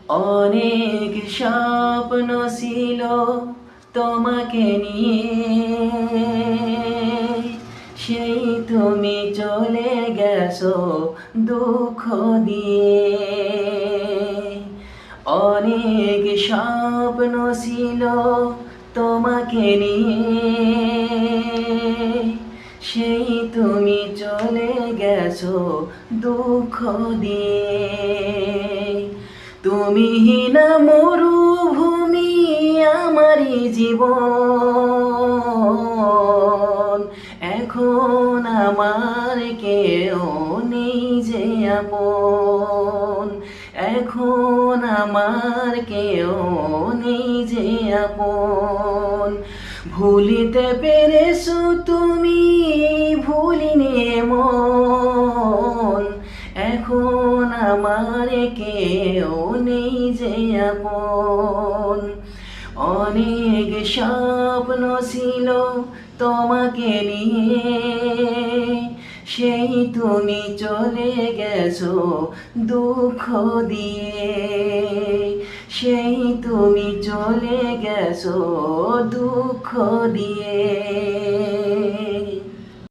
অনেক স্বপ্ন ছিল তোমাকে নিয়ে, সেই তুমি চলে গেছো দুঃখ দিয়ে। অনেক স্বপ্ন ছিল তোমাকে নিয়ে, সেই তুমি চলে গেছো দুঃখ দিয়ে। তুমিহীন মরুভূমি আমারই জীবন, এখন আমার কেউ নেই যে আপন, এখন আমার কেউ নেই যে আপন। ভুলিতে পেরেছো তুমি, ভুলিনি মন, এখন আমার কেউ নেই যে আপন। অনেক স্বপ্ন ছিল তোমাকে নিয়ে, সেই তুমি চলে গেছো দুঃখ দিয়ে, সেই তুমি চলে গেছো দুঃখ দিয়ে।